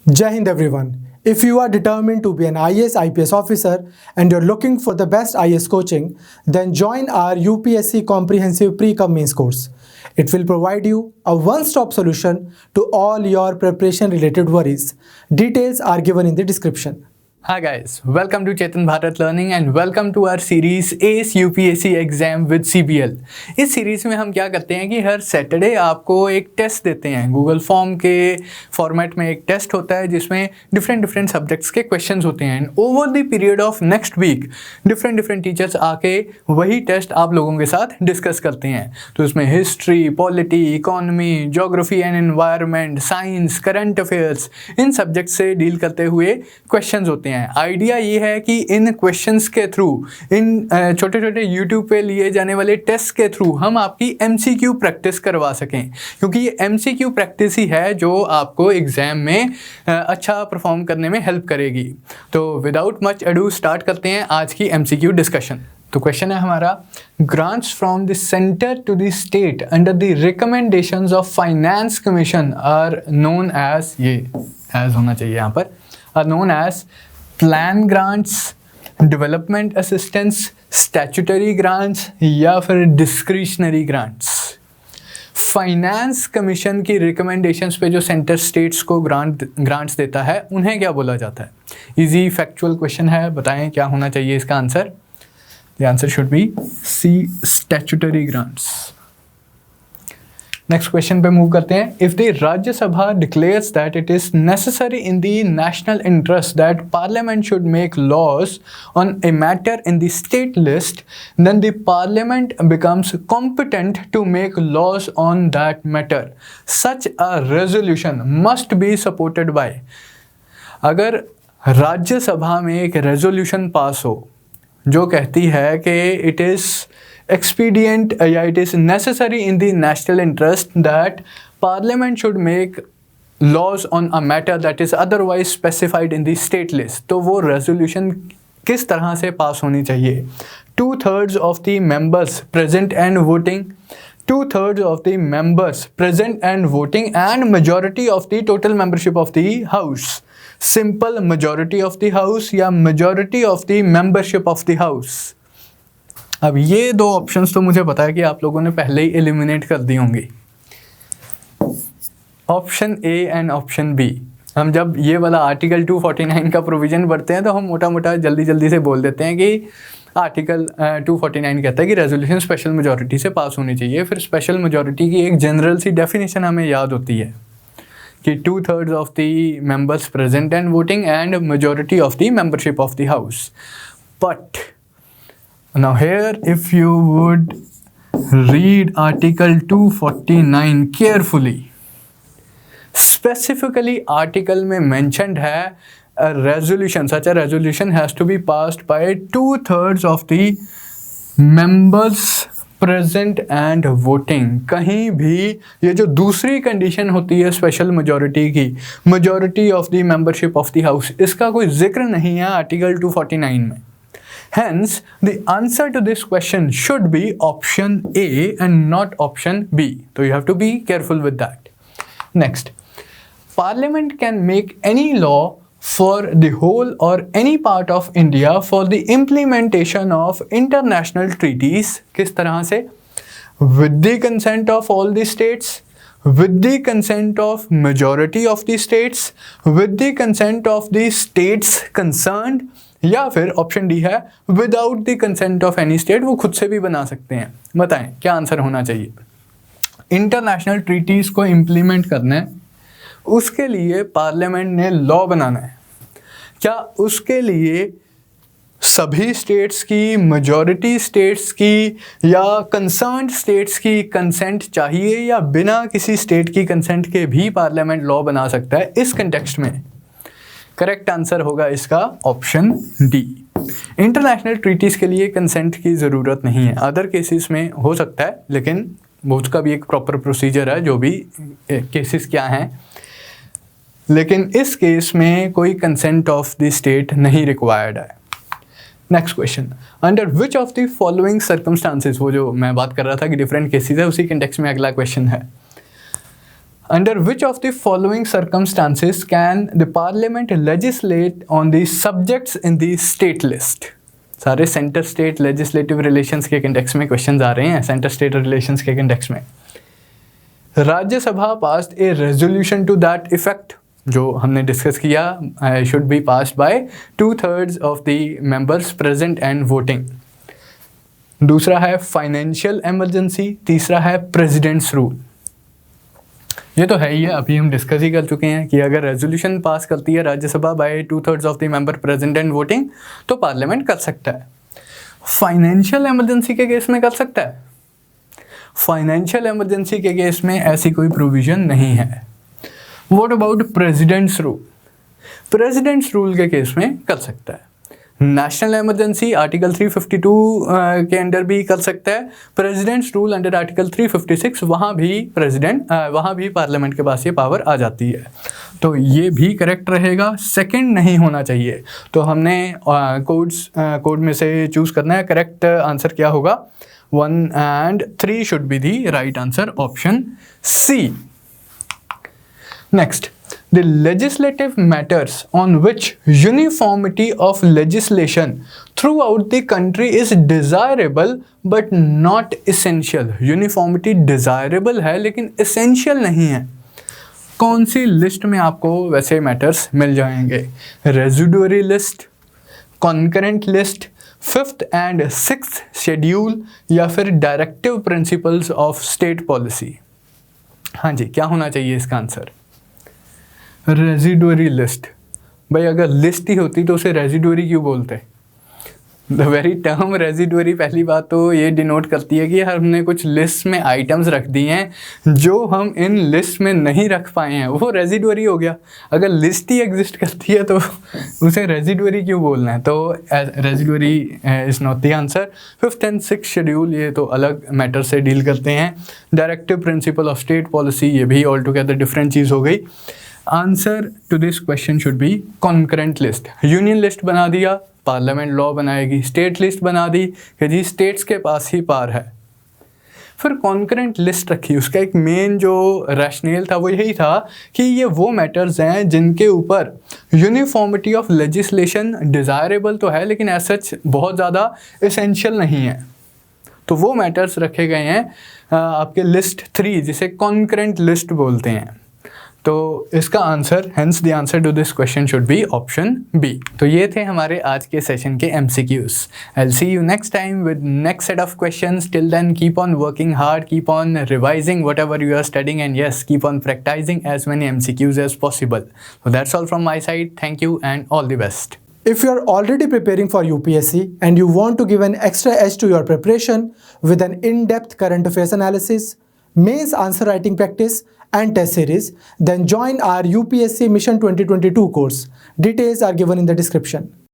Jai Hind everyone. If you are determined to be an IAS IPS officer and you're looking for the best IAS coaching, then join our UPSC Comprehensive Pre-Com Mains course. It will provide you a one-stop solution to all your preparation related worries. Details are given in the description. Hi guys, welcome to Chetan Bharat Learning and welcome to our series ACE UPSC Exam with CBL. इस series में हम क्या करते हैं कि हर Saturday आपको एक test देते हैं। गूगल फॉर्म के फॉर्मेट में एक टेस्ट होता है जिसमें डिफरेंट सब्जेक्ट्स के क्वेश्चंस होते हैं and over the period of next week different teachers आके वही टेस्ट आप लोगों के साथ डिस्कस करते हैं। तो इसमें history, polity, economy, geography and environment, science, current affairs, in subject से डील करते हुए क्वेश्चंस होते हैं। आइडिया ये है कि इन क्वेश्चंस के थ्रू, इन छोटे छोटे यूट्यूब पे लिए जाने वाले टेस्ट के थ्रू हम आपकी एमसीक्यू प्रैक्टिस करवा सकें, क्योंकि ये एमसीक्यू प्रैक्टिस ही है जो आपको एग्जाम में अच्छा परफॉर्म करने में हेल्प करेगी। तो विदाउट मच अडू स्टार्ट करते हैं आज की एमसीक्यू डिस्कशन। तो क्वेश्चन है हमारा, grants from the centre to the state under the recommendations of Finance Commission are known as, ये एज होना चाहिए यहाँ पर, are known as plan grants, development assistance, statutory grants या फिर डिस्क्रिशनरी ग्रांट्स। फाइनेंस कमीशन की रिकमेंडेशंस पे जो सेंटर स्टेट्स को ग्रांट्स देता है उन्हें क्या बोला जाता है? इजी फैक्चुअल क्वेश्चन है, बताएं क्या होना चाहिए इसका answer? The answer should be C, statutory grants. Next question पे मूव करते हैं। If the Rajya Sabha declares that it is necessary in the national interest that Parliament should make laws on a matter in the state list, then the Parliament becomes competent to make laws on that matter. Such a resolution must be supported by. अगर राज्यसभा में एक resolution pass हो जो कहती है कि it is expedient, it is necessary in the national interest that parliament should make laws on a matter that is otherwise specified in the state list, तो वो resolution किस तरह से पास होनी चाहिए? 2/3 of the members present and voting, 2/3 of the members present and voting and majority of the total membership of the house, simple majority of the house या majority of the membership of the house। अब ये दो options तो मुझे पता है कि आप लोगों ने पहले ही एलिमिनेट कर दी होंगी, option A and option B. हम जब ये वाला आर्टिकल 249 का प्रोविज़न पढ़ते हैं तो हम मोटा जल्दी से बोल देते हैं कि आर्टिकल 249 कहता है कि रेजोल्यूशन स्पेशल मेजॉरिटी से पास होनी चाहिए। फिर स्पेशल मेजॉरिटी की एक जनरल सी डेफिनेशन हमें याद होती है कि 2/3 of the members present and voting and majority of the membership of the house. But now here if you would read article 249 carefully, specifically article में mentioned है a resolution, such a resolution has to be passed by 2/3 of the members present and voting। कहीं भी ये जो दूसरी condition होती है special majority की, majority of the membership of the house, इसका कोई जिक्र नहीं है आर्टिकल 249 में। Hence, the answer to this question should be option A and not option B. So you have to be careful with that. Next, Parliament can make any law for the whole or any part of India for the implementation of international treaties. किस तरह से? With the consent of all the states, with the consent of majority of the states, with the consent of the states concerned, या फिर option D है without the consent of any state, वो खुद से भी बना सकते हैं। बताएं क्या आंसर होना चाहिए? इंटरनेशनल ट्रीटीज़ को इम्प्लीमेंट करना है, उसके लिए पार्लियामेंट ने लॉ बनाना है। क्या उसके लिए सभी स्टेट्स की, मेजॉरिटी स्टेट्स की या कंसर्न्ड स्टेट्स की कंसेंट चाहिए, या बिना किसी स्टेट की कंसेंट के भी पार्लियामेंट लॉ बना सकता है? इस कंटेक्स्ट में करेक्ट आंसर होगा इसका ऑप्शन डी। इंटरनेशनल ट्रीटीज़ के लिए कंसेंट की ज़रूरत नहीं है, अदर केसेस में हो सकता है, लेकिन उसका भी एक प्रॉपर प्रोसीजर है, जो भी केसेस क्या हैं, लेकिन इस केस में कोई कंसेंट ऑफ द स्टेट नहीं रिक्वायर्ड है। Next question, under which of the following circumstances, वो जो मैं बात कर रहा था कि डिफरेंट केसेस है, उसी कंटेक्स्ट में अगला क्वेश्चन है। Under which of the following circumstances can the parliament legislate on the subjects in the state list? सारे सेंटर स्टेट लेजिस्लेटिव रिलेशंस के कंटेक्स्ट में क्वेश्चंस आ रहे हैं, सेंटर स्टेट रिलेशंस के कंटेक्स्ट में। Rajya Sabha passed a resolution to that effect, जो हमने डिस्कस किया, should be passed by 2/3 of the members present and voting. दूसरा है फाइनेंशियल इमरजेंसी, तीसरा है प्रेसिडेंट्स रूल। ये तो है ही है, अभी हम डिस्कस ही कर चुके हैं कि अगर रेजोल्यूशन पास करती है Rajya Sabha by 2/3 of the member present and voting तो पार्लियामेंट कर सकता है। फाइनेंशियल इमरजेंसी के केस में कर सकता है? फाइनेंशियल इमरजेंसी के केस में ऐसी कोई प्रोविजन नहीं है। What about presidents rule? Presidents rule के केस में कर सकता है। नेशनल इमरजेंसी आर्टिकल 352 के अंडर भी कर सकता है। प्रेसिडेंट्स रूल अंडर आर्टिकल 356 वहाँ भी पार्लियामेंट के पास ये पावर आ जाती है। तो ये भी करेक्ट रहेगा, सेकंड नहीं होना चाहिए। तो हमने कोड में से चूज़ करना है, करेक्ट आंसर क्या होगा? 1 and 3 should be the right answer, option C. Next, the legislative matters on which uniformity of legislation throughout the country is desirable but not essential. Uniformity desirable है लेकिन essential नहीं है। कौन सी list में आपको वैसे मैटर्स मिल जाएंगे? Residuary list, concurrent list, 5th and 6th schedule, या फिर directive principles of state policy? हाँ जी, क्या होना चाहिए इसका आंसर? Residuary list. भाई अगर लिस्ट ही होती तो उसे रेजिडुअरी क्यों बोलते? द वेरी टर्म रेजिडुअरी पहली बात तो ये डिनोट करती है कि हमने कुछ लिस्ट में आइटम्स रख दिए हैं जो हम इन लिस्ट में नहीं रख पाए हैं, वो रेजिडुअरी हो गया। अगर लिस्ट ही एग्जिस्ट करती है तो उसे रेजिडुअरी क्यों बोलना है? तो residuary is not the answer. 5th and 6th schedule ये तो अलग मैटर से डील करते हैं। Directive principle of state policy ये भी ऑल टुगेदर डिफरेंट चीज़ हो गई। Answer to this question should be concurrent list. Union list बना दिया, पार्लियामेंट लॉ बनाएगी। स्टेट लिस्ट बना दी कि जी स्टेट्स के पास ही पार है। फिर कॉन्करेंट लिस्ट रखी, उसका एक मेन जो रैशनेल था वो यही था कि ये वो मैटर्स हैं जिनके ऊपर यूनिफॉर्मिटी ऑफ लेजिस्लेशन डिज़ायरेबल तो है लेकिन एज सच बहुत ज़्यादा एसेंशियल नहीं है। तो वो मैटर्स रखे गए हैं आपके लिस्ट 3, जिसे कॉन्करेंट लिस्ट बोलते हैं। तो इसका answer, hence the answer to this question should be option B. तो ये थे हमारे आज के सेशन के MCQs। I'll see you next time with next set of questions. Till then, keep on working hard, keep on revising whatever you are studying, and yes, keep on practicing as many MCQs as possible. So that's all from my side. Thank you and all the best. If you are already preparing for UPSC and you want to give an extra edge to your preparation with an in-depth current affairs analysis, mains answer writing practice, and test series, then join our UPSC Mission 2022 course. Details are given in the description.